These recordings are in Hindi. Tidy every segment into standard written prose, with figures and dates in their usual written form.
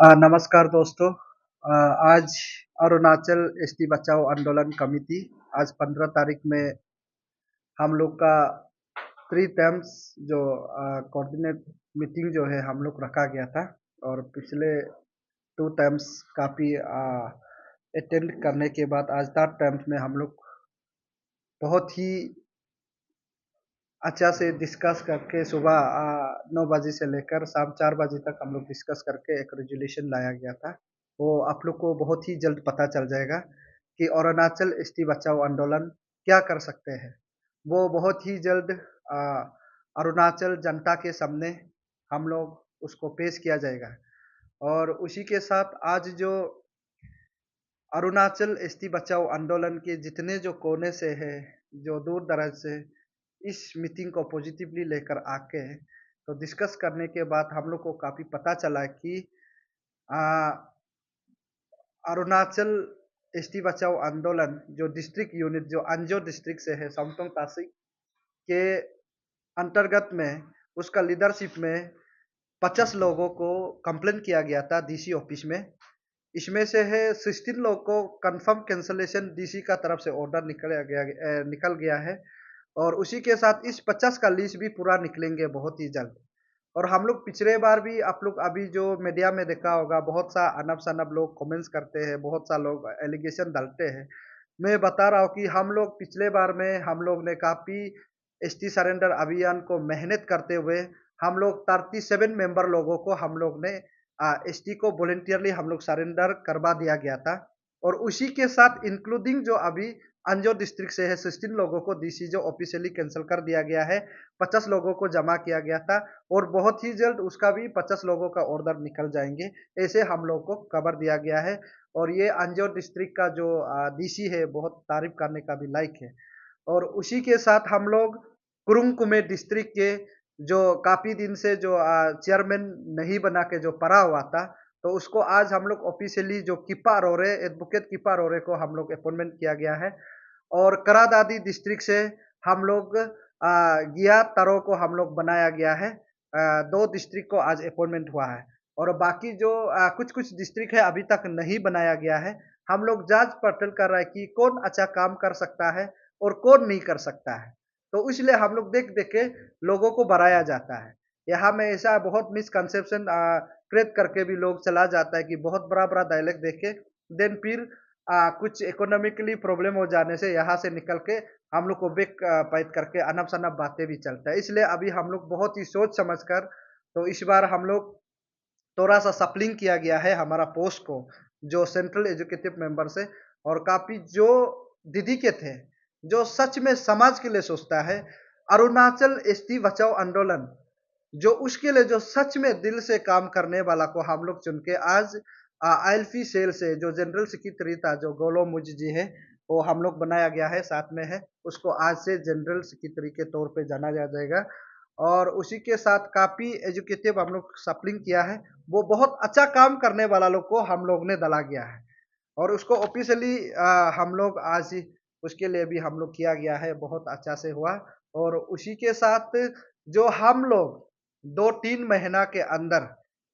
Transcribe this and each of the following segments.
नमस्कार दोस्तों। आज अरुणाचल एसटी बचाओ आंदोलन कमेटी आज 15 तारीख में हम लोग का 3 टाइम्स जो कोऑर्डिनेट मीटिंग जो है हम लोग रखा गया था और पिछले 2 टाइम्स काफ़ी अटेंड करने के बाद आज 3rd टाइम्स में हम लोग बहुत ही अच्छा से डिस्कस करके सुबह 9 बजे से लेकर शाम 4 बजे तक हम लोग डिस्कस करके एक रेज़ोल्यूशन लाया गया था। वो आप लोग को बहुत ही जल्द पता चल जाएगा कि अरुणाचल एसटी बचाओ आंदोलन क्या कर सकते हैं। वो बहुत ही जल्द अ, अरुणाचल जनता के सामने हम लोग उसको पेश किया जाएगा और उसी के साथ आज जो अरुणाचल एसटी बचाओ आंदोलन के जितने जो कोने से है, जो दूर-दराज से इस मीटिंग को पॉजिटिवली लेकर आके तो डिस्कस करने के बाद हम लोग को काफ़ी पता चला कि अ, अरुणाचल एसटी बचाओ आंदोलन जो डिस्ट्रिक्ट यूनिट जो अंजो डिस्ट्रिक्ट से है समथोंग तासिक के अंतर्गत में उसका लीडरशिप में 50 लोगों को कंप्लेंट किया गया था डीसी ऑफिस में। इसमें से है 16 लोगों को कंफर्म कैंसलेशन डीसी का तरफ से ऑर्डर निकल गया है और उसी के साथ इस 50 का लिस्ट भी पूरा निकलेंगे बहुत ही जल्द। और हम लोग पिछले बार भी आप लोग अभी जो मीडिया में देखा होगा बहुत सा अनब-शनब लोग कमेंट्स करते हैं, बहुत सा लोग एलिगेशन डालते हैं। मैं बता रहा हूँ कि हम लोग पिछले बार में हम लोग ने काफ़ी एसटी सरेंडर अभियान को मेहनत करते हुए हम लोग 37 मेंबर लोगों को हम लोग ने एसटी को वॉलंटियरली हम लोग सरेंडर करवा दिया गया था और उसी के साथ इंक्लूडिंग जो अभी अंजो डिस्ट्रिक्ट से है 16 लोगों को डीसी जो ऑफिशियली कैंसिल कर दिया गया है, 50 लोगों को जमा किया गया था और बहुत ही जल्द उसका भी 50 लोगों का ऑर्डर निकल जाएँगे, ऐसे हम लोग को खबर दिया गया है और ये अंजो डिस्ट्रिक्ट का जो डीसी है बहुत तारीफ़ करने का भी लायक है। और उसी के साथ हम लोग कुरुंग कुमे डिस्ट्रिक्ट के जो काफ़ी दिन से जो चेयरमैन नहीं बना के जो पड़ा हुआ था, तो उसको आज हम लोग ऑफ़िशियली जो किपा रोरे एडवोकेट किपा रोरे को हम लोग अपॉइंटमेंट किया गया है और करादादी डिस्ट्रिक्ट से हम लोग गिया तारो को हम लोग बनाया गया है। 2 डिस्ट्रिक्ट को आज अपॉइंटमेंट हुआ है और बाकी जो कुछ-कुछ डिस्ट्रिक्ट है अभी तक नहीं बनाया गया है। हम लोग जाँच-पड़ताल कर रहे हैं कि कौन अच्छा काम कर सकता है और कौन नहीं कर सकता है। तो इसलिए हम लोग देख-देख के लोगों को बढ़ाया जाता है। यहाँ में ऐसा बहुत मिसकंसेप्शन क्रिएट करके भी लोग चला जाता है कि बहुत बड़ा-बड़ा डायलॉग देख के देन फिर कुछ इकोनॉमिकली प्रॉब्लम हो जाने से यहाँ से निकल के हम लोग को बैक फाइट करके अनब-शनब बातें भी चलता है। इसलिए अभी हम लोग बहुत ही सोच समझ कर तो इस बार हम लोग थोड़ा-सा सप्लिंग किया गया है हमारा पोस्ट को, जो सेंट्रल एग्जीक्यूटिव मेंबर से और काफ़ी जो दीदी के थे, जो सच में समाज के लिए सोचता है, अरुणाचल एसटी बचाओ आंदोलन, जो उसके लिए जो सच में दिल से काम करने वाला को हम लोग चुन के आज आईएलपी सेल से जो जनरल सेक्रेटरी था, जो गोलो मुज जी है, वो हम लोग बनाया गया है, साथ में है। उसको आज से जनरल सेक्रेटरी के तौर पे जाना जाएगा और उसी के साथ काफ़ी एजुकेटिव हम लोग सप्लिंग किया है। वो बहुत अच्छा काम करने वाला लोग को हम लोग ने डाला गया है और उसको ऑफ़िशियली हम लोग आज ही उसके लिए भी हम लोग किया गया है, बहुत अच्छा से हुआ और उसी के साथ जो हम लोग 2-3 महीना के अंदर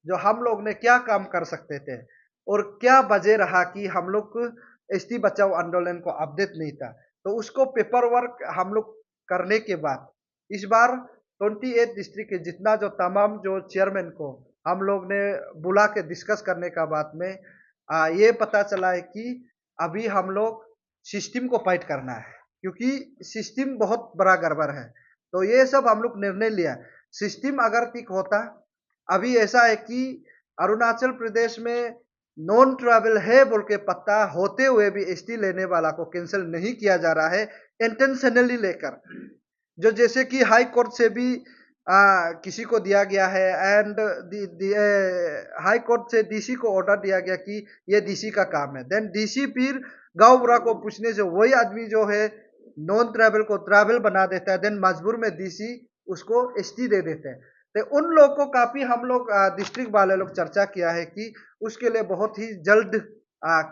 जो हम लोग ने क्या काम कर सकते थे और क्या वजह रहा कि हम लोग एसटी बचाओ आंदोलन को अपडेट नहीं था। तो उसको पेपर वर्क हम लोग करने के बाद इस बार 28 डिस्ट्रिक्ट के जितना जो तमाम जो चेयरमैन को हम लोग ने बुला के डिस्कस करने का बाद में ये पता चला है कि अभी हम लोग सिस्टम को फाइट करना है, क्योंकि सिस्टम बहुत बड़ा गड़बड़ है। तो ये सब हम लोग निर्णय लिया। सिस्टम अगर ठीक होता, अभी ऐसा है कि अरुणाचल प्रदेश में नॉन ट्रैवल है बोल के पता होते हुए भी एसटी लेने वाला को कैंसल नहीं किया जा रहा है, इंटेंशनली लेकर। जो जैसे कि हाई कोर्ट से भी किसी को दिया गया है एंड हाई कोर्ट से डीसी को ऑर्डर दिया गया कि ये डीसी का काम है। देन डीसी फिर गाँव बुरा को पूछने से वही आदमी जो है नॉन ट्रैवल को ट्रैवल बना देता है। देन मजबूर में डीसी उसको एसटी दे देते हैं। तो उन लोग को काफ़ी हम लोग डिस्ट्रिक्ट वाले लोग चर्चा किया है कि उसके लिए बहुत ही जल्द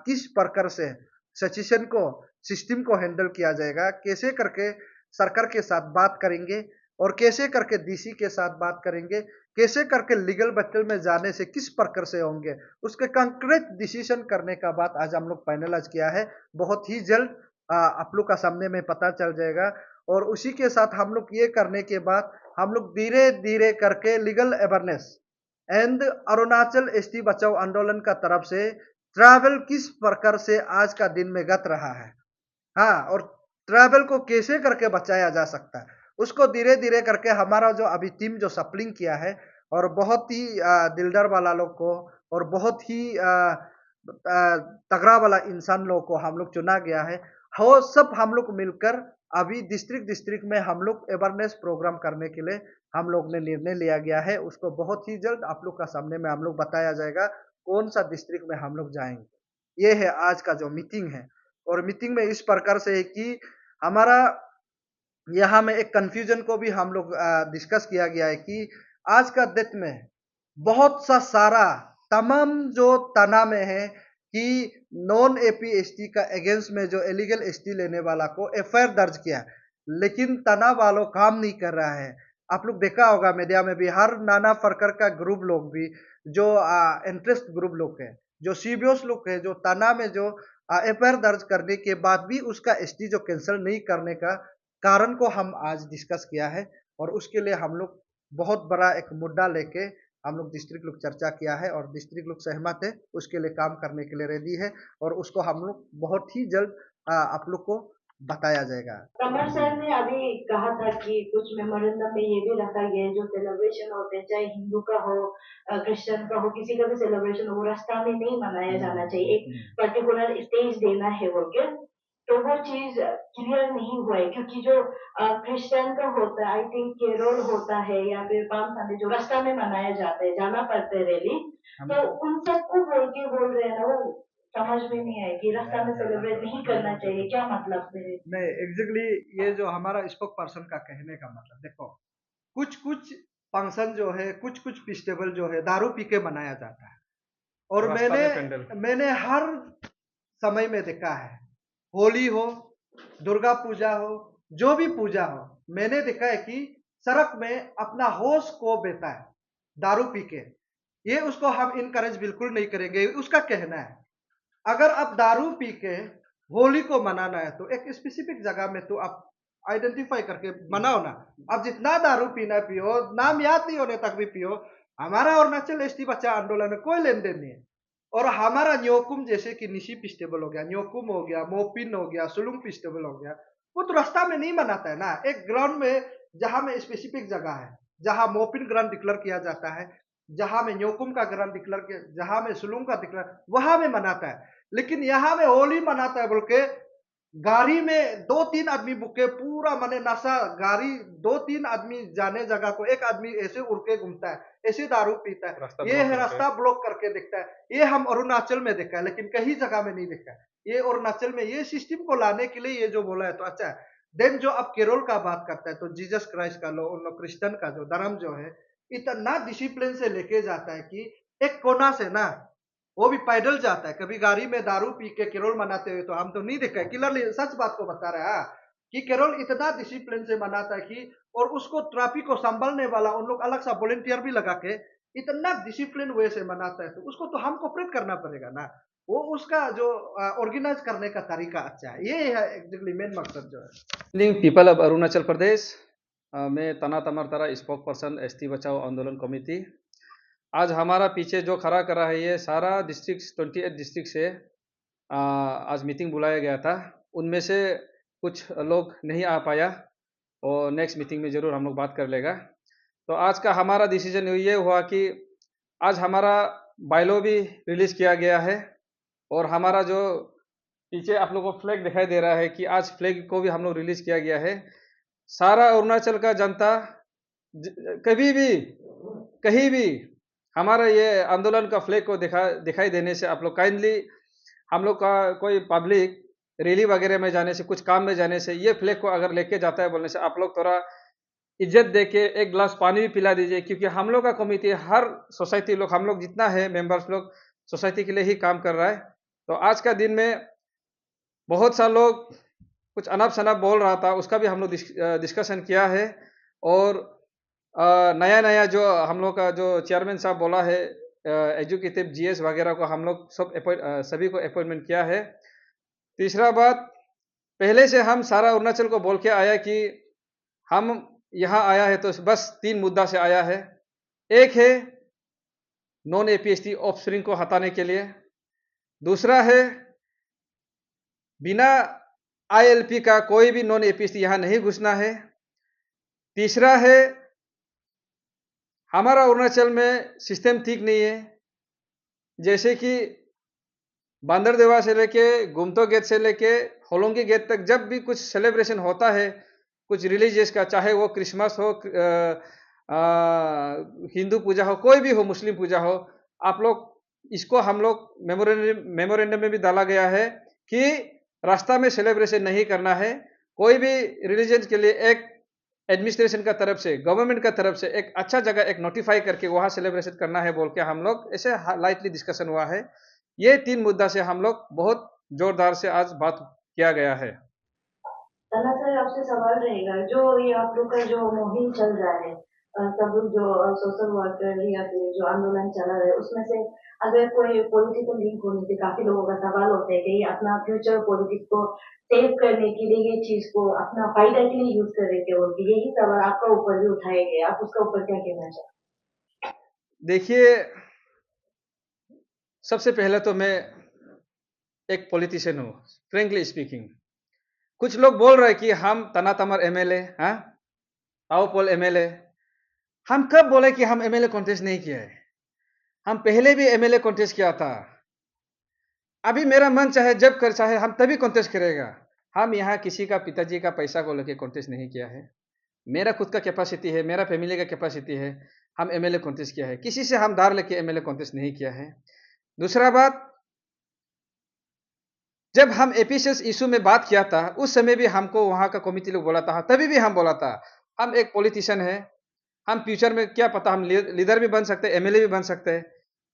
किस प्रकार से सिचुएशन को सिस्टम को हैंडल किया जाएगा, कैसे करके सरकार के साथ बात करेंगे और कैसे करके डीसी के साथ बात करेंगे, कैसे करके लीगल बैटल में जाने से किस प्रकार से होंगे, उसके कंक्रीट डिसीजन करने का बात आज हम लोग फाइनलाइज किया है। बहुत ही जल्द आप लोग का सामने में पता चल जाएगा। और उसी के साथ हम लोग ये करने के बाद हम लोग धीरे धीरे करके legal awareness and Arunachal ST बचाओ आंदोलन का तरफ से ट्रैवल किस प्रकार से आज का दिन में गत रहा है, हाँ, और ट्रैवल को कैसे करके बचाया जा सकता है, उसको धीरे धीरे करके हमारा जो अभी टीम जो सप्लिंग किया है और बहुत ही दिलदार वाला लोग को और बहुत ही तगड़ा वाला इंसान लोग को हम लोग चुना गया है। हो सब हम लोग मिलकर अभी डिस्ट्रिक्ट डिस्ट्रिक्ट में हम लोग अवेयरनेस प्रोग्राम करने के लिए हम लोग ने निर्णय लिया गया है। उसको बहुत ही जल्द आप लोग का सामने में हम लोग बताया जाएगा कौन सा डिस्ट्रिक्ट में हम लोग जाएंगे। ये है आज का जो मीटिंग है। और मीटिंग में इस प्रकार से है कि हमारा यहाँ में एक कंफ्यूजन को भी हम लोग डिस्कस किया गया है कि आज का डेट में बहुत सा सारा तमाम जो तना में है कि नॉन एपी एसटी का अगेंस्ट में जो इलीगल एसटी लेने वाला को एफआईआर दर्ज किया, लेकिन तना वालों काम नहीं कर रहा है। आप लोग देखा होगा मीडिया में भी हर नाना प्रकार का ग्रुप लोग भी जो इंटरेस्ट ग्रुप लोग है, जो सीबीओस लोग है, जो तना में जो एफआईआर दर्ज करने के बाद भी उसका एसटी जो कैंसिल नहीं करने का कारण को हम आज डिस्कस किया है। और उसके लिए हम लोग बहुत बड़ा एक मुद्दा लेके हम लोग डिस्ट्रिक्ट लोग चर्चा किया है और डिस्ट्रिक्ट लोग सहमत है, उसके लिए काम करने के लिए रेडी है और उसको हम लोग बहुत ही जल्द आप लोग को बताया जाएगा। कमर सर ने अभी कहा था कि कुछ मेमोरेंडम में ये भी रखा गया है जो सेलिब्रेशन होते हैं, चाहे हिंदू का हो, क्रिश्चियन का हो, किसी का भी सेलिब्रेशन हो, वो रास्ता में नहीं मनाया जाना चाहिए, एक पर्टिकुलर स्टेज देना है बोल के। तो वो चीज क्लियर नहीं हुआ है क्योंकि जो क्रिश्चियन का होता है, आई थिंक केरल होता है या फिर पाम संडे जो रास्ता में मनाया जाता है, जाना पड़ता है रैली, तो उन सबको बोल रहे हैं ना, वो समझ में नहीं आए कि रास्ता में सेलिब्रेट नहीं करना चाहिए, क्या मतलब से? नहीं, एग्जैक्टली ये जो हमारा स्पोक पर्सन का कहने का मतलब देखो, कुछ कुछ फंक्शन जो है, कुछ कुछ फेस्टिवल जो है दारू पी के मनाया जाता है। और मैंने हर समय में देखा है, होली हो, दुर्गा पूजा हो, जो भी पूजा हो, मैंने देखा है कि सड़क में अपना होश को बेता है दारू पी के। ये उसको हम इनकरेज बिल्कुल नहीं करेंगे। उसका कहना है अगर आप दारू पी के होली को मनाना है तो एक स्पेसिफिक जगह में तो आप आइडेंटिफाई करके मनाओ ना। अब जितना दारू पीना पियो, नाम याद नहीं होने तक भी पियो, हमारा अरुणाचल एसटी बच्चा आंदोलन में कोई लेन देन नहीं है। और हमारा न्योकुम जैसे कि निशी फेस्टिवल हो गया, न्योकुम हो गया, मोपिन हो गया, सुलुंग फेस्टिवल हो गया, वो तो रास्ता में नहीं मनाता है ना, एक ग्राउंड में जहां में स्पेसिफिक जगह है, जहां मोपिन ग्राउंड डिक्लेयर किया जाता है, जहां में न्योकुम का ग्राउंड डिक्लेयर किया, जहां में सुलुंग का डिक्लेयर, वहां में मनाता है। लेकिन यहाँ में होली मनाता है बोल के गाड़ी में दो तीन आदमी बुके पूरा माने नशा गाड़ी, दो तीन आदमी जाने जगह को एक आदमी ऐसे उड़ के घूमता है, ऐसे दारू पीता है, ये है रास्ता ब्लॉक करके देखता है। ये हम अरुणाचल में देखा है लेकिन कहीं जगह में नहीं देखा है। ये अरुणाचल में ये सिस्टम को लाने के लिए ये जो बोला है तो अच्छा है। देन जो अब केरल का बात करता है तो जीसस क्राइस्ट का लो क्रिश्चियन का जो धर्म जो है इतना डिसिप्लिन से लेके जाता है कि एक कोना से ना वो भी पैदल जाता है। कभी गाड़ी में दारू पी के केरल मनाते हुए तो हम तो नहीं देखा है। क्लियरली सच बात को बता रहा है कि केरल इतना डिसिप्लिन से मनाता है कि और उसको ट्रैफिक को संभालने वाला उन लोग अलग सा वॉलंटियर भी लगा के इतना डिसिप्लिन वे से मनाता है, तो उसको तो हम कोऑपरेट करना पड़ेगा ना। वो उसका जो ऑर्गेनाइज करने का तरीका अच्छा है, ये है एक्चुअली मेन मकसद जो है। पीपल ऑफ अरुणाचल प्रदेश, मैं तना तमर तरा स्पोक पर्सन एसटी बचाओ आंदोलन कमेटी। आज हमारा पीछे जो खड़ा करा है ये सारा डिस्ट्रिक्ट 28 डिस्ट्रिक्ट से आज मीटिंग बुलाया गया था। उनमें से कुछ लोग नहीं आ पाया और नेक्स्ट मीटिंग में ज़रूर हम लोग बात कर लेगा। तो आज का हमारा डिसीजन ये हुआ कि आज हमारा बायलॉ भी रिलीज़ किया गया है और हमारा जो पीछे आप लोगों को फ्लैग दिखाई दे रहा है कि आज फ्लैग को भी हम लोग रिलीज़ किया गया है। सारा अरुणाचल का जनता कभी भी कहीं भी हमारा ये आंदोलन का फ्लैग को दिखाई देने से आप लोग काइंडली हम लोग का कोई पब्लिक रैली वगैरह में जाने से, कुछ काम में जाने से ये फ्लैग को अगर लेके जाता है बोलने से आप लोग थोड़ा इज्जत दे के एक गिलास पानी भी पिला दीजिए, क्योंकि हम लोग का कमिटी हर सोसाइटी लोग हम लोग जितना है मेंबर्स लोग सोसाइटी के लिए ही काम कर रहा है। तो आज का दिन में बहुत सा लोग कुछ अनाप शनाप बोल रहा था, उसका भी हम लोग डिस्कशन किया है और नया नया जो हम लोग का जो चेयरमैन साहब बोला है, एजुकेटिव जीएस वगैरह को हम लोग सभी को अपॉइंटमेंट किया है। तीसरा बात, पहले से हम सारा अरुणाचल को बोल के आया कि हम यहाँ आया है तो बस 3 मुद्दा से आया है। एक है नॉन एपीएसटी ऑफस्प्रिंग को हटाने के लिए, दूसरा है बिना आईएलपी का कोई भी नॉन एपीएसटी यहाँ नहीं घुसना है, तीसरा है हमारा अरुणाचल में सिस्टम ठीक नहीं है, जैसे कि बांदरदेवा से लेके गुमतो गेट से लेके होलोंगी गेट तक जब भी कुछ सेलिब्रेशन होता है कुछ रिलीजियस का, चाहे वो क्रिसमस हो, हिंदू पूजा हो, कोई भी हो, मुस्लिम पूजा हो, आप लोग इसको हम लोग मेमोरेंडम में भी डाला गया है कि रास्ता में सेलिब्रेशन नहीं करना है। कोई भी रिलीजन के लिए एक एडमिनिस्ट्रेशन का तरफ से, गवर्नमेंट का तरफ से एक अच्छा जगह एक नोटिफाई करके वहां सेलिब्रेशन करना है बोल के हम लोग ऐसे लाइटली डिस्कशन हुआ है। ये 3 मुद्दा से हम लोग बहुत जोरदार से आज बात किया गया है। तला सर, आपसे सवाल रहेगा, जो ये आप लोग का जो मुहिम चल रहा है, सब लोग जो सोशल वर्कर या फिर जो आंदोलन चला रहा है, उसमें से अगर कोई पॉलिटिकल लिंक होने से काफी लोगों का सवाल होता है कि ये अपना फ्यूचर पॉलिटिक्स को सेव करने के लिए ये चीज को अपना फायदा के लिए यूज कर रहे थे, और यही सवाल आपका ऊपर भी उठाए गए, आप उसका ऊपर क्या कहना चाहते? देखिए, सबसे पहले तो मैं एक पॉलिटिशियन हूँ, फ्रेंकली स्पीकिंग। कुछ लोग बोल रहे हैं कि हम तना तमर एमएलए, हाँ, ताओपोल एमएलए। हम कब बोले कि हम एमएलए कॉन्टेस्ट नहीं किया है? हम पहले भी एमएलए कॉन्टेस्ट किया था। अभी मेरा मन चाहे जब कर चाहे हम तभी कॉन्टेस्ट करेगा। हम यहाँ किसी का पिताजी का पैसा को लेके कॉन्टेस्ट नहीं किया है। मेरा खुद का कैपेसिटी है, मेरा फैमिली का कैपेसिटी है, हम एमएलए कॉन्टेस्ट किया है। किसी से हम धार लेके एमएलए कॉन्टेस्ट नहीं किया है। दूसरा बात, जब हम एपीसीएस इशू में बात किया था उस समय भी हमको वहां का कमिटी लोग बोला था, तभी भी हम बोला था हम एक पॉलिटिशियन है, हम फ्यूचर में क्या पता हम लीडर भी बन सकते हैं, एमएलए भी बन सकते हैं,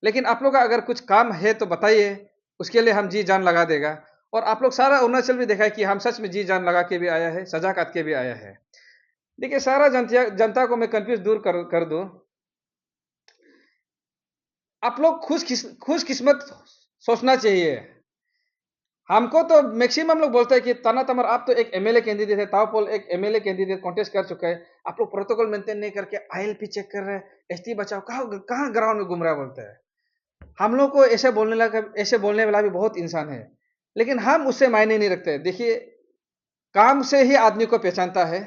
लेकिन आप लोग का अगर कुछ काम है तो बताइए, उसके लिए हम जी जान लगा देगा। और आप लोग सारा अरुणाचल भी देखा है कि हम सच में जी जान लगा के भी आया है, सजा काट के भी आया है। देखिए, सारा जनता को मैं कंफ्यूज दूर कर दूं, आप लोग खुश किस्मत सोचना चाहिए। हमको तो मैक्सिमम लोग बोलते हैं कि तना तमर आप तो एक एमएलए कैंडिडेट है, ताओपोल एक एमएलए कैंडिडेट कॉन्टेस्ट कर चुका है, आप लोग प्रोटोकॉल मेंटेन नहीं करके आईएलपी चेक कर रहे हैं, एसटी बचाओ, कहाँ ग्राउंड में घूम रहा बोलते हैं। हम लोग को ऐसे बोलने वाला भी बहुत इंसान है, लेकिन हम उससे मायने नहीं रखते। देखिए, काम से ही आदमी को पहचानता है,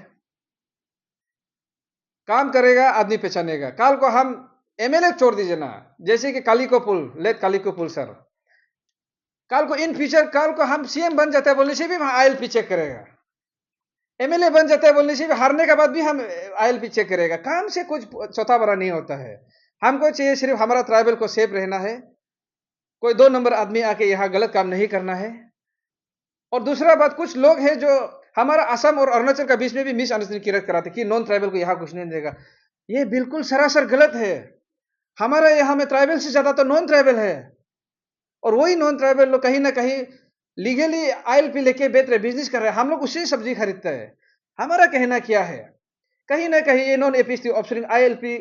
काम करेगा आदमी पहचानेगा। कल को हम एमएलए छोड़ दीजिए ना, जैसे कि कालिको पुल सर, कल को इन फ्यूचर कल को हम सीएम बन जाते हैं बोलने से भी हम आईएलपी चेक करेगा, एमएलए बन जाते हैं बोलने से भी हारने के बाद भी हम आईएलपी चेक करेगा। काम से कुछ छोटा बड़ा नहीं होता है। हमको चाहिए सिर्फ हमारा ट्राइबल को सेफ रहना है, कोई 2 नंबर आदमी आके यहाँ गलत काम नहीं करना है। और दूसरा बात, कुछ लोग हैं जो हमारा असम और अरुणाचल के बीच में भी मिसअंडरस्टैंडिंग क्रिएट कराते कि नॉन ट्राइबल को यहाँ कुछ नहीं देगा। ये बिल्कुल सरासर गलत है। हमारा यहाँ में ट्राइबल से ज्यादा तो नॉन ट्राइबल है, और वही नॉन ट्राइबल लोग कहीं ना कहीं लीगली आईएलपी लेके बेच रहे, बिजनेस कर रहे हैं, हम लोग उससे सब्जी खरीदते हैं। हमारा कहना क्या है, कहीं ना कहीं ये नॉन एपीएसटी ऑप्शन आईएलपी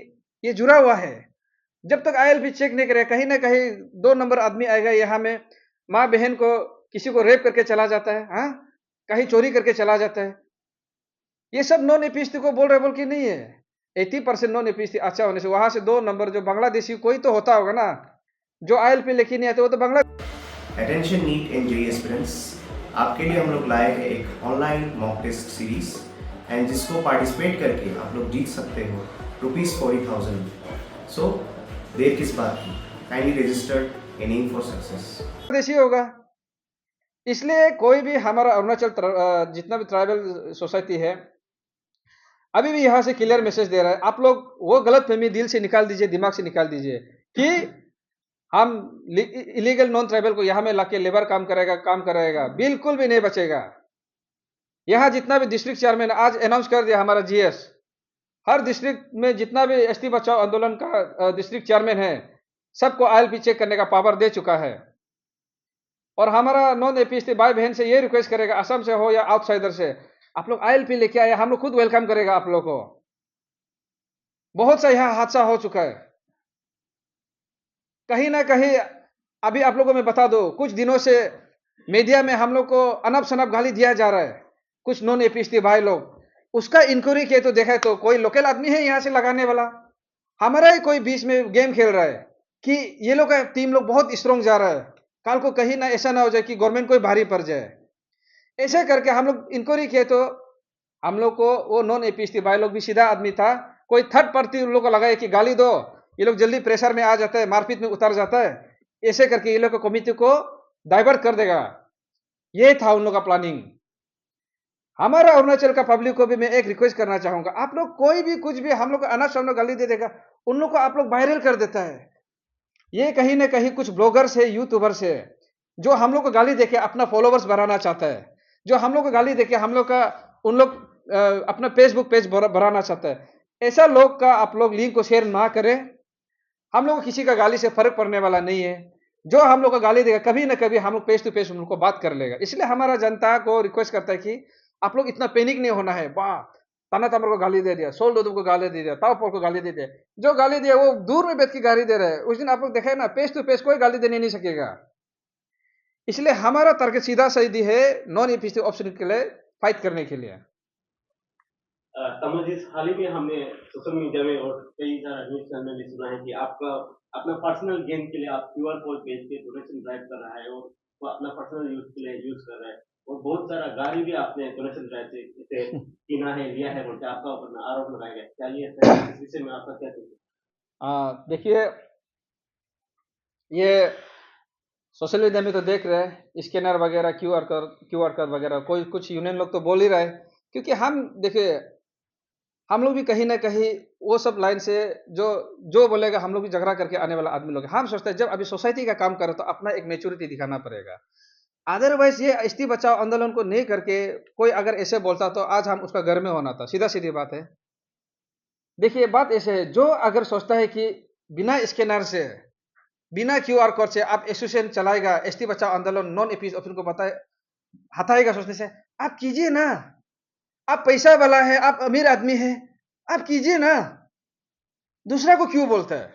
ये जुड़ा हुआ है। जब तक आईएलपी चेक नहीं करे, कहीं ना कहीं 2 नंबर आदमी आएगा यहाँ में, माँ बहन को किसी को रेप करके चला जाता है, हाँ, कहीं चोरी करके चला जाता है। ये सब नॉन एपीएसटी को बोल के नहीं है। 80% नॉन एपीएसटी अच्छा होने से वहां से 2 नंबर जो बांग्लादेशी कोई तो होता होगा ना, जो आईएलपी लेके नहीं आते, वो तो Bangla. Attention NEET and JEE aspirants, आपके लिए हम लोग लाए हैं एक online mock test series, and जिसको पार्टिसिपेट करके आप लोग जीत सकते हो ₹40,000। सो देर किस बात की, kindly registered and aim for success. देशी होगा, इसलिए कोई भी हमारा अरुणाचल जितना भी ट्राइबल सोसाइटी है अभी भी यहाँ से क्लियर मैसेज दे रहा है, आप लोग वो गलतफहमी दिल से निकाल दीजिए, दिमाग से निकाल दीजिए कि हम इलीगल नॉन ट्राइबल को यहाँ में लाके लेबर काम करेगा, बिल्कुल भी नहीं बचेगा। यहाँ जितना भी डिस्ट्रिक्ट चेयरमैन आज अनाउंस कर दिया, हमारा जीएस हर डिस्ट्रिक्ट में जितना भी एसटी बचाओ आंदोलन का डिस्ट्रिक्ट चेयरमैन है, सबको आईएलपी चेक करने का पावर दे चुका है। और हमारा नॉन एपीएसटी भाई बहन से ये रिक्वेस्ट करेगा, असम से हो या आउटसाइडर से, आप लोग आईएलपी लेके आए, हम लोग खुद वेलकम करेगा आप लोग को। बहुत सा यहाँ हादसा हो चुका है। कहीं ना कहीं अभी आप लोगों को मैं बता दो, कुछ दिनों से मीडिया में हम लोग को अनब शनब गाली दिया जा रहा है, कुछ नॉन एपीएसटी भाई लोग। उसका इंक्वायरी किए तो देखा तो कोई लोकल आदमी है यहाँ से लगाने वाला, हमारा ही कोई बीच में गेम खेल रहा है कि ये लोग का टीम लोग बहुत स्ट्रांग जा रहा है, कल को कहीं ना ऐसा ना हो जाए कि गवर्नमेंट कोई भारी पड़ जाए। ऐसे करके हम लोग इंक्वायरी किए तो हम लोग को वो नॉन एपीएसटी भाई लोग भी सीधा आदमी था, कोई थर्ड पार्टी उन लोग को लगाए कि गाली दो, ये लोग जल्दी प्रेशर में आ जाता है, मारपीट में उतर जाता है, ऐसे करके ये लोग को कमिटी को डाइवर्ट कर देगा। ये था उन लोग का प्लानिंग। हमारा अरुणाचल का पब्लिक को भी मैं एक रिक्वेस्ट करना चाहूंगा, आप लोग कोई भी कुछ भी हम लोग को अनाप शनाप गाली दे देगा, उन लोग को आप लोग वायरल कर देता है। ये कहीं ना कहीं कुछ ब्लॉगर्स है, यूट्यूबर्स है, जो हम लोग को गाली देके अपना फॉलोवर्स बढ़ाना चाहता है, जो हम लोग को गाली देके हम लोग का उन लोग अपना फेसबुक पेज बढ़ाना चाहता है। ऐसा लोग का आप लोग लिंक को शेयर ना करें। हम लोग को किसी का गाली से फर्क पड़ने वाला नहीं है। जो हम लोग को गाली देगा कभी ना कभी हम लोग फेस टू फेस उन लोग को बात कर लेगा। इसलिए हमारा जनता को रिक्वेस्ट करता है कि आप लोग इतना पैनिक नहीं होना है। वाह, ताना तमर को गाली दे दिया, सोल दोदो को गाली दे दिया, ताओ पोल को गाली दे दिया, जो गाली दिया वो दूर में बैठ के गाली दे रहे हैं। उस दिन आप लोग देखे ना, फेस टू फेस कोई गाली देने नहीं सकेगा। इसलिए हमारा तर्क सीधा सीधी है नॉन एपीएसटी ऑप्शन के लिए फाइट करने के लिए। तमुजीज, हाल ही में हमने सोशल मीडिया में और कई सारा न्यूज चैनल में भी सुना है कि आपका अपना पर्सनल गेम के लिए आप क्यूआर कोड भेज के डोनेशन ड्राइव कर रहा है और वो अपना पर्सनल यूज के लिए यूज कर रहा है, और बहुत सारा गाड़ी भी आपने डोनेशन ड्राइव से किना है, लिया है बोलते आपका ऊपर आरोप लगाया गया। क्या ये इस विषय में आपका क्या कहना? देखिए, ये सोशल मीडिया में तो देख रहे हैं स्कैनर वगैरह, क्यूआर कोड वगैरह, कोई कुछ यूनियन लोग तो बोल ही रहे हैं, क्योंकि हम देखिए हम लोग भी कहीं ना कहीं वो सब लाइन से जो बोलेगा हम लोग भी झगड़ा करके आने वाला आदमी लोग हैं। हम सोचते हैं जब अभी सोसाइटी का काम करे तो अपना एक मेच्योरिटी दिखाना पड़ेगा। अदरवाइज ये एसटी बचाओ आंदोलन को नहीं करके कोई अगर ऐसे बोलता तो आज हम उसका घर में होना था। सीधा सीधी बात है। देखिए बात ऐसे है, जो अगर सोचता है कि बिना स्कैनर से, बिना क्यूआर कोड से आप एसोसिएशन चलाएगा, एसटी बचाओ आंदोलन नॉन एपीएसटी ऑप्शन को हटाएगा, सोचने से आप कीजिए ना। आप पैसा वाला है, आप अमीर आदमी है, आप कीजिए ना। दूसरा को क्यों बोलता है?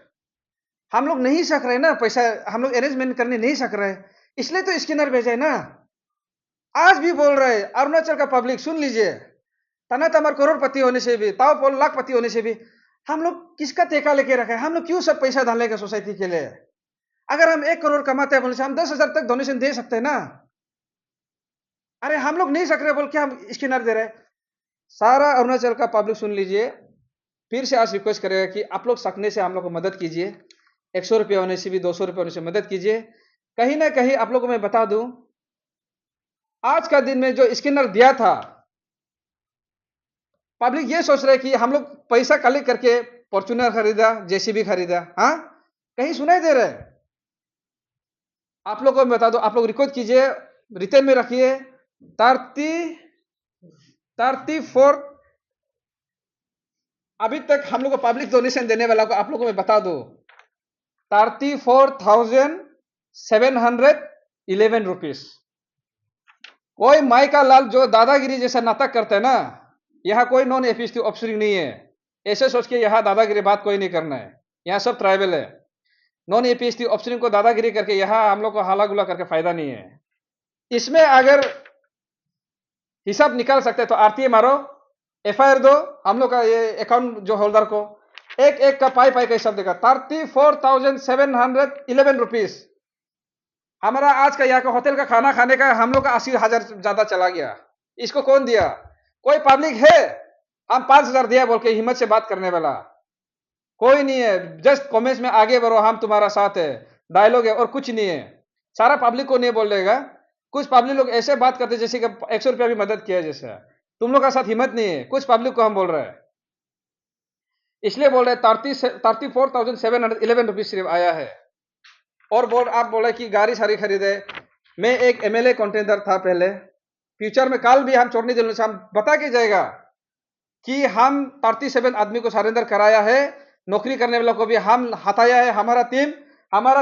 हम लोग नहीं सक रहे ना, पैसा हम लोग अरेंजमेंट करने नहीं सक रहे, इसलिए तो स्कैनर भेजा है ना। आज भी बोल रहे अरुणाचल का पब्लिक सुन लीजिए, तना तमर करोड़पति होने से भी, ताओ पोल लाखपति होने से भी हम लोग किसका टेका लेके रखा है? हम लोग क्यों सब पैसा डालेगा सोसाइटी के लिए? अगर हम 1 करोड़ कमाते हैं बोले से हम 10,000 तक डोनेशन दे सकते हैं ना। अरे हम लोग नहीं सक रहे बोल के हम स्कैनर दे रहे। सारा अरुणाचल का पब्लिक सुन लीजिए, फिर से आज रिक्वेस्ट करेगा कि आप लोग सकने से हम लोग को मदद कीजिए। 100 रुपये होने से भी, 200 रुपये होने से मदद कीजिए। कहीं ना कहीं आप लोगों को मैं बता दूं, आज का दिन में जो स्कैनर दिया था, पब्लिक ये सोच रहे कि हम लोग पैसा कलेक्ट करके फॉर्च्यूनर खरीदा, जेसीबी खरीदा। हाँ, कहीं सुनाई दे रहे? आप लोग को मैं बता दूं, आप लोग रिकॉर्ड कीजिए, रिटर्न में रखिए। 34 अभी तक हम लोग को पब्लिक डोनेशन देने वाला को आप लोगों को मैं बता दूं, 34,711 रुपीस। कोई माई का लाल जो दादागिरी जैसा नाटक करता है ना, यहाँ कोई नॉन एपीएसटी ऑफिसर नहीं है। ऐसे सोच के यहाँ दादागिरी बात कोई नहीं करना है। यहाँ सब ट्राइबल है। नॉन एपीएसटी ऑफिसर को दादागिरी करके यहाँ हम लोग को हाला गुला करके फायदा नहीं है। इसमें अगर हिसाब निकाल सकते तो आरटीए मारो, एफआईआर दो हम लोग का ये अकाउंट जो होल्डर को, एक का पाई का हिसाब देगा। 34,711 रुपीस हमारा आज का यहाँ का होटल का खाना खाने का हम लोग का 80,000 ज्यादा चला गया। इसको कौन दिया? कोई पब्लिक है? हम 5,000 दिया बोल के हिम्मत से बात करने वाला कोई नहीं है। जस्ट कमेंट्स में आगे बढ़ो, हम तुम्हारा साथ है, डायलॉग है और कुछ नहीं है। सारा पब्लिक को नहीं बोलेगा। कुछ पब्लिक लोग ऐसे बात करते जैसे कि 100 रुपया भी मदद किया जैसा। तुम लोग का साथ हिम्मत नहीं है। कुछ पब्लिक को हम बोल रहे हैं, इसलिए बोल रहे 34,711 रुपीज सिर्फ आया है। और आप बोले कि गाड़ी सारी खरीदे। मैं एक एमएलए कॉन्टेंडर था पहले, फ्यूचर में कल भी हम चोरनी दिल से हम बता के जाएगा कि हम 37 आदमी को सरेंडर कराया है, नौकरी करने वालों को भी हम हटाया है। हमारा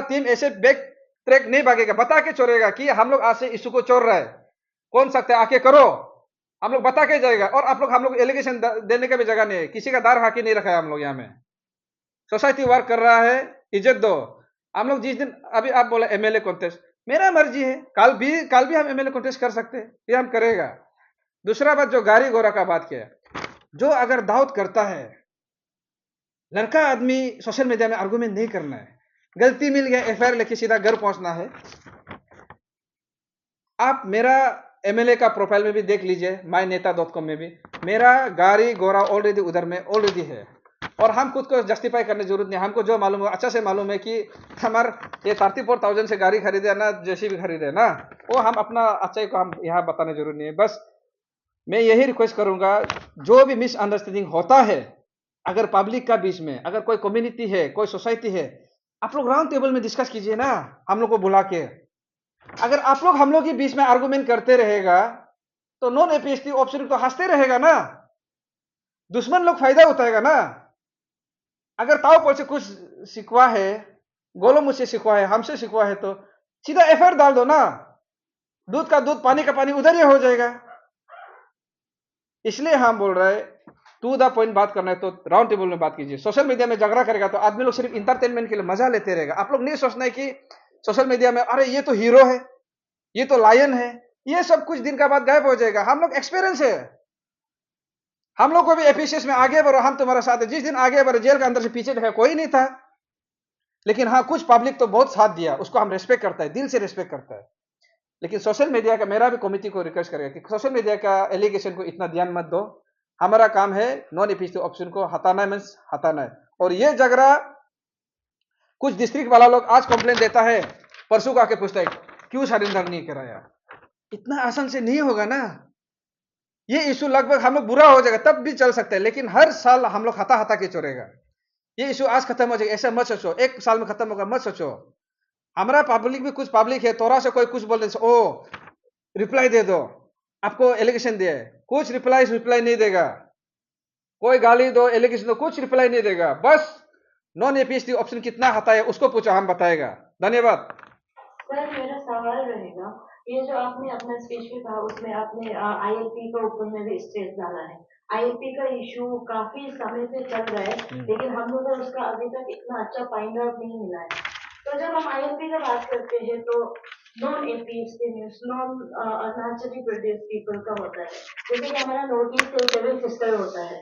टीम ऐसे बैक ट्रैक नहीं भागेगा, बता के चोरेगा कि हम लोग आज से इशू को चोर रहा है। कौन सकते है आके करो, हम लोग बता के जाएगा। और आप लोग हम लोग एलिगेशन देने का भी जगह नहीं है, किसी का दार हाकी नहीं रखा है हम लोग यहाँ में। सोसाइटी वर्क कर रहा है, इज्जत दो। हम लोग जिस दिन अभी आप बोले एमएलए कॉन्टेस्ट, मेरा मर्जी है, कल भी हम एमएलए कॉन्टेस्ट कर सकते हैं, ये हम करेगा। दूसरा बात जो गाड़ी घोड़ा का बात किया, जो अगर दाऊद करता है, लड़का आदमी सोशल मीडिया में आर्गुमेंट नहीं करना है, गलती मिल गया एफआईआर लेके सीधा घर पहुंचना है। आप मेरा एमएलए का प्रोफाइल में भी देख लीजिए, myNeta.com में भी मेरा गाड़ी घोड़ा ऑलरेडी उधर में ऑलरेडी है, और हम खुद को जस्टिफाई करने की जरूरत नहीं। हमको जो मालूम है, अच्छा से मालूम है कि हमारे ये 34,000 से गाड़ी खरीदे ना, जैसी भी खरीदे ना, वो हम अपना अच्छाई को हम यहाँ बताने जरूरी नहीं है। बस मैं यही रिक्वेस्ट करूंगा, जो भी मिसअंडरस्टैंडिंग होता है अगर पब्लिक का बीच में, अगर कोई कम्युनिटी है, कोई सोसाइटी है, आप लोग राउंड टेबल में डिस्कस कीजिए ना, हम लोग को बुला के। अगर आप लोग हम लोग के बीच में आर्गुमेंट करते रहेगा तो नॉन एपीएसटी ऑप्शन तो हंसते रहेगा ना, दुश्मन लोग फायदा उठाएगा ना। अगर ताऊ पोल से कुछ सिखवा है, गोलो मुझसे सिखवा है, हमसे सिखवा है, तो सीधा एफआईआर डाल दो ना, दूध का दूध पानी का पानी उधर ही हो जाएगा। इसलिए हम बोल रहे हैं, टू द पॉइंट बात करना है तो राउंड टेबल में बात कीजिए। सोशल मीडिया में झगड़ा करेगा तो आदमी लोग सिर्फ इंटरटेनमेंट के लिए मजा लेते रहेगा। आप लोग नहीं सोचना है कि सोशल मीडिया में अरे ये तो हीरो है, ये तो लायन है, ये सब कुछ दिन का बाद गायब हो जाएगा। हम लोग एक्सपीरियंस है, हम लोग को भी एपीसीएस में आगे बढ़ो, हम तुम्हारे साथ है। जिस दिन आगे बढ़े जेल के अंदर से पीछे देखा कोई नहीं था, लेकिन हाँ कुछ पब्लिक तो बहुत साथ दिया, उसको हम रेस्पेक्ट करता है, दिल से रेस्पेक्ट करता है। लेकिन सोशल मीडिया का मेरा भी कमेटी को रिक्वेस्ट करेगा कि सोशल मीडिया का एलिगेशन को इतना ध्यान मत दो। हमारा काम है नॉन एपीसी ऑप्शन को हटाना है, मीन्स हटाना है। और ये झगड़ा कुछ डिस्ट्रिक्ट वाला लोग आज कंप्लेंट देता है, परसों को आके पूछता है क्यों सरेंडर नहीं कराया। इतना आसान से नहीं होगा ना। ये इशू लगभग हम लोग बुरा हो जाएगा तब भी चल सकता है, लेकिन हर साल हम लोग हता हता के चोरेगा। ये इशू आज खत्म हो जाएगा ऐसा मत सोचो, एक साल में खत्म होगा मत सोचो। हमारा पब्लिक भी कुछ पब्लिक है, थोड़ा सा कोई कुछ बोल दे ओ रिप्लाई दे दो, आपको एलिगेशन दिया है, कुछ रिप्लाई नहीं देगा। कोई गाली दो, एलिगेशन दो, कुछ रिप्लाई नहीं देगा। बस नॉन एपीएसटी ऑप्शन कितना हटाया उसको पूछो, हम बताएगा। धन्यवाद। सर मेरा सवाल रहेगा, ये जो आपने अपना स्पीच में कहा उसमें आपने आईएलपी का ऊपर में भी स्ट्रेस डाला है। आईएलपी का इशू काफी समय से चल रहा है, लेकिन हम लोग को उसका अभी तक इतना अच्छा फाइंड आउट नहीं मिला है। तो जब हम आईएलपी का बात करते हैं तो नॉन एपीएसटी मीन्स नॉन अरुणाचली प्रदेश पीपल का होता है, जैसे कि हमारा नॉर्थ ईस्ट से 7 सिस्टर होता है।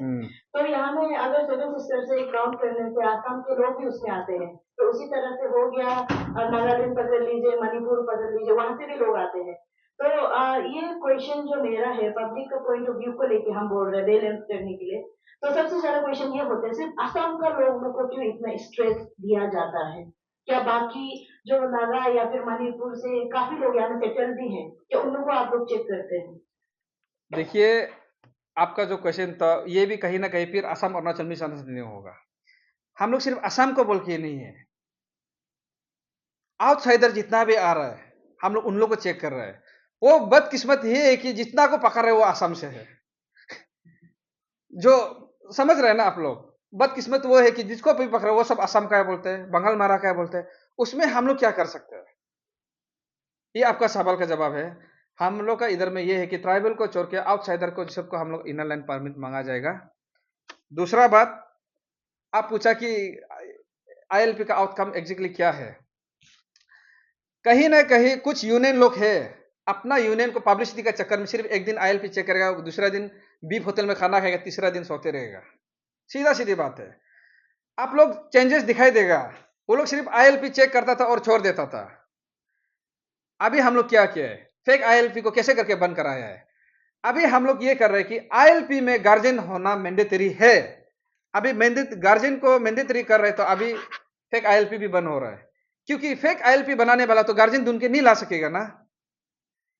तो यहाँ में अगर 7 सिस्टर से काउंट करने से आसाम के लोग भी उसमें आते हैं, तो उसी तरह से हो गया नागालैंड पकड़ लीजिए, मणिपुर पकड़ लीजिए, वहां से भी लोग आते हैं। तो ये क्वेश्चन जो मेरा है पब्लिक का पॉइंट ऑफ व्यू को लेके हम बोल रहे हैं बैलेंस करने के लिए, तो सबसे ज्यादा क्वेश्चन ये होता है सिर्फ असम का लोगों को क्यों इतना स्ट्रेस दिया जाता है? क्या बाकी जो नागा या फिर मणिपुर से काफी लोग यहाँ सेटल भी हैं, क्या उन लोगों को आप लोग चेक करते हैं? देखिए आपका जो क्वेश्चन था ये भी कहीं ना कहीं फिर असम अरुणाचल में नहीं होगा। हम लोग सिर्फ असम को बोल के नहीं है, आउटसाइडर जितना भी आ रहा है हम लोग उन लोग को चेक कर रहे हैं। वो बदकिस्मत ये है कि जितना को पकड़ रहे वो असम से है। जो समझ रहे हैं ना आप लोग, बदकिस्मत वो है कि जिसको भी पकड़ वो सब असम का है बोलते हैं, बंगाल मारा का है बोलते हैं। उसमें हम लोग क्या कर सकते हैं? ये आपका सवाल का जवाब है। हम लोग का इधर में ये है कि ट्राइबल को छोड़ के आउटसाइडर को सबको हम लोग इनर लाइन परमिट मांगा जाएगा। दूसरा बात आप पूछा कि आईएलपी का आउटकम एग्जैक्टली क्या है। कहीं ना कहीं कुछ यूनियन लोग है अपना यूनियन को पब्लिसिटी का चक्कर में सिर्फ एक दिन आईएलपी चेक करेगा, दूसरा दिन बीफ होटल में खाना खाएगा, तीसरा दिन सोते रहेगा। सीधा सीधी बात है। आप लोग चेंजेस दिखाई देगा। वो लोग सिर्फ आईएलपी चेक करता था और छोड़ देता था। अभी हम लोग क्या किया है, फेक आईएलपी को कैसे करके बंद कराया है। अभी हम लोग ये कर रहे हैं कि आईएलपी में गार्जियन होना मैंडेटरी है। अभी गार्जियन को मैंडेटरी कर रहे हैं, तो अभी फेक आईएलपी भी बंद हो रहा है। क्योंकि फेक आईएलपी बनाने वाला तो गार्जियन ढूंढ के नहीं ला सकेगा ना।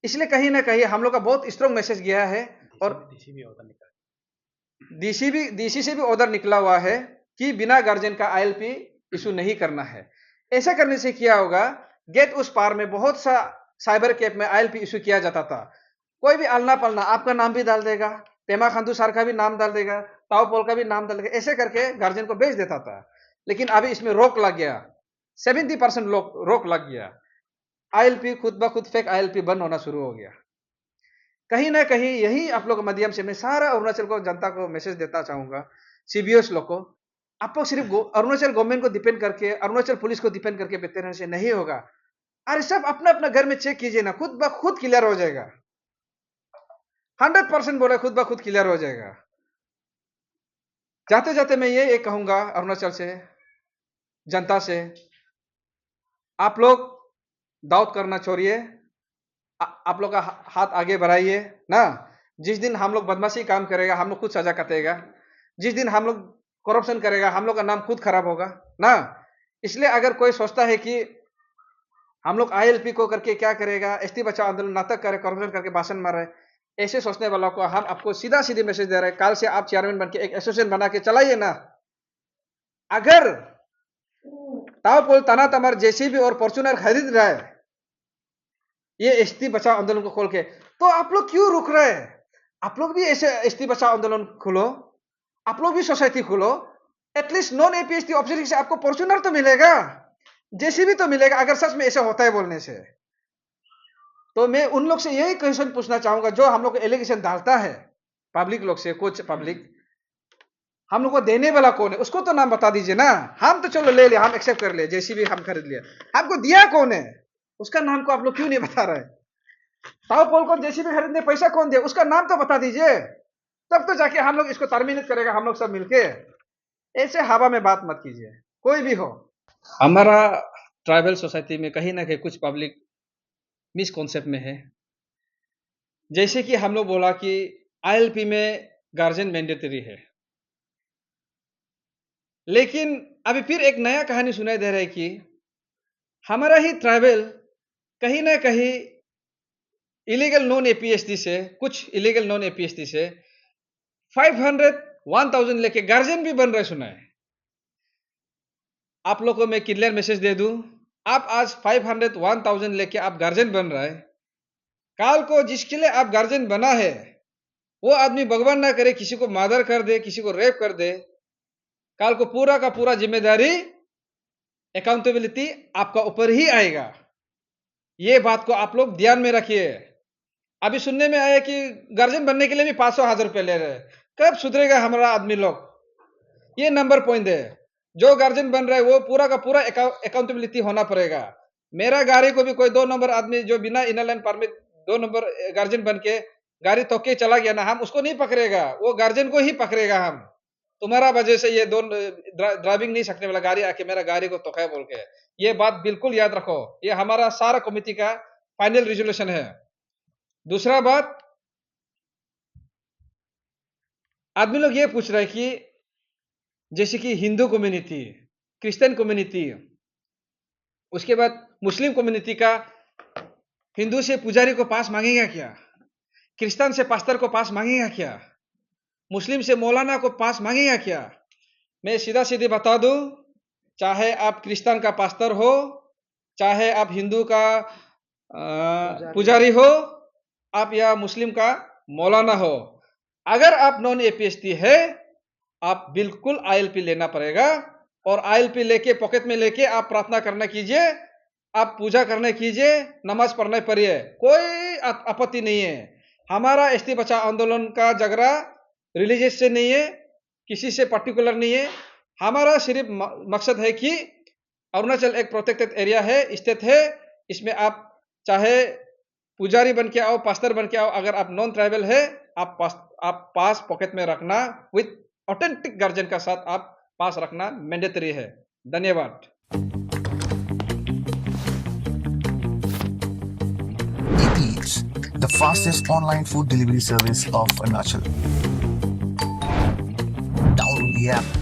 इसलिए कहीं ना कहीं हम लोग का बहुत स्ट्रॉन्ग मैसेज गया है, और डीसी से भी ऑर्डर निकला हुआ है कि बिना गार्जियन का आईएलपी इशू नहीं करना है। ऐसा करने से क्या होगा, गेट उस पार में बहुत सा साइबर कैफ में आईएलपी इशू किया जाता था। कोई भी अलना पलना आपका नाम भी डाल देगा, पेमा खांडू सर का भी नाम डाल देगा, ताऊ पोल का भी नाम डाल देगा, ऐसे करके गार्जियन को भेज देता था। लेकिन अभी इसमें रोक लग गया, 70% रोक लग गया। आईएलपी खुद ब खुद फेक आईएलपी बंद होना शुरू हो गया। कहीं ना कहीं यही आप लोग के माध्यम से मैं सारा अरुणाचल को जनता को मैसेज देता चाहूंगा, सीबीएस लोग को, आप लोग सिर्फ अरुणाचल गवर्नमेंट को डिपेंड करके, अरुणाचल पुलिस को डिपेंड करके बेहतर रहने से नहीं होगा। अरे सब अपना अपना घर में चेक कीजिए ना, खुद ब खुद क्लियर हो जाएगा। 100% बोला, खुद ब खुद क्लियर हो जाएगा। जाते जाते मैं ये एक कहूंगा अरुणाचल से, जनता से, आप लोग दाऊद करना छोड़िए, आप लोग का हाथ आगे बढ़ाइए ना। जिस दिन हम लोग बदमाशी काम करेगा, हम लोग खुद सजा कटेगा। जिस दिन हम लोग करप्शन करेगा, हम लोग का नाम खुद खराब होगा ना। इसलिए अगर कोई सोचता है कि हम लोग ILP को करके क्या करेगा, एसटी बचाओ आंदोलन नाटक करे, करप्शन करके भाषण मार रहे, ऐसे सोचने वालों को हम आपको सीधा सीधे मैसेज दे रहे हैं, कल से आप चेयरमैन बन के एक एसोसिएशन बना के चलाइए ना। अगर ताओपोल, तना तमर, JCB और फॉर्च्यूनर खरीद रहा है ये एसटी बचाओ आंदोलन को खोल के, तो आप लोग क्यों रुक रहे हैं? आप लोग भी ऐसे एसटी बचाओ आंदोलन खोलो, आप लोग भी सोसाइटी खोलो। एटलीस्ट नॉन APST ऑब्जेक्ट से आपको फॉर्च्यूनर तो मिलेगा, JCB तो मिलेगा, अगर सच में ऐसा होता है बोलने से। तो मैं उन लोग से यही क्वेश्चन पूछना चाहूंगा जो हम लोग को एलिगेशन डालता है पब्लिक लोग से, कुछ पब्लिक, हम लोग को देने वाला कौन है उसको तो नाम बता दीजिए ना। हम तो चलो ले लिया, हम एक्सेप्ट कर लिए, JCB हम खरीद लिया, हमको दिया कौन है उसका नाम को आप लोग क्यों नहीं बता रहे? ताओपोल को JCB खरीदने पैसा कौन दिया उसका नाम तो बता दीजिए, तब तो जाके हम लोग इसको टर्मिनेट करेगा, हम लोग सब मिलके। ऐसे हवा में बात मत कीजिए, कोई भी हो। हमारा ट्राइबल सोसाइटी में कहीं ना कहीं कुछ पब्लिक मिसकॉन्सेप्ट में है। जैसे कि हम लोग बोला कि ILP में गार्जियन मैंडेटरी है, लेकिन अभी फिर एक नया कहानी सुनाई दे रहा है कि हमारा ही ट्राइबल कहीं ना कहीं इलीगल नॉन APST से, कुछ इलीगल नॉन APST से 500, 1000 लेके गार्जियन भी बन रहे, सुना है। आप लोगों को मैं क्लियर मैसेज दे दूं, आप आज 500, 1000 लेके आप गार्जियन बन रहा है, काल को जिसके लिए आप गार्जियन बना है वो आदमी भगवान ना करे किसी को मर्डर कर दे, किसी को रेप कर दे, काल को पूरा का पूरा जिम्मेदारी, अकाउंटेबिलिटी आपका ऊपर ही आएगा। ये बात को आप लोग ध्यान में रखिए। अभी सुनने में आया कि गार्जियन बनने के लिए भी 500,000 रुपए ले रहे हैं। कब सुधरेगा हमारा आदमी लोग? ये नंबर पॉइंट है। जो गार्जियन बन रहा है वो पूरा का पूरा अकाउंटेबिलिटी होना पड़ेगा। मेरा गाड़ी को भी कोई 2 नंबर आदमी जो बिना inner line permit 2 number guardian बन के गाड़ी तो के चला गया ना, हम उसको नहीं पकड़ेगा, वो गार्जियन को ही पकड़ेगा। हम तुम्हारा वजह से ये ड्राइविंग नहीं सकने वाला गाड़ी आके मेरा गाड़ी को तोका बोल के, ये बात बिल्कुल याद रखो। ये हमारा सारा कमेटी का फाइनल रिजोल्यूशन है। दूसरा बात, आदमी लोग ये पूछ रहे हैं कि जैसे कि हिंदू कम्युनिटी, क्रिश्चियन कम्युनिटी, उसके बाद मुस्लिम कम्युनिटी का हिंदू से पुजारी को पास मांगेगा क्या, क्रिश्चियन से पास्टर को पास मांगेगा क्या, मुस्लिम से मौलाना को पास मांगेगा क्या? मैं सीधा सीधे बता दूं, चाहे आप क्रिश्चियन का पास्टर हो, चाहे आप हिंदू का पुजारी हो, आप या मुस्लिम का मौलाना हो, अगर आप नॉन APST है, आप बिल्कुल ILP लेना पड़ेगा। और ILP लेके पॉकेट में लेके आप प्रार्थना करना कीजिए, आप पूजा करने कीजिए, नमाज पढ़ने पड़िए, कोई आपत्ति नहीं है। हमारा ST बचाओ आंदोलन का झगड़ा रिलीजियस से नहीं है, किसी से पर्टिकुलर नहीं है। हमारा सिर्फ मकसद है कि अरुणाचल एक प्रोटेक्टेड एरिया है, स्टेट है, इसमें आप चाहे पुजारी बन के आओ, पास्टर बन के आओ, अगर आप नॉन ट्राइबल है, आप पास पॉकेट में रखना, विथ ऑथेंटिक गार्जियन का साथ आप पास रखना मैंडेटरी है। धन्यवाद। Eats, the fastest online food delivery service of Arunachal. Download the app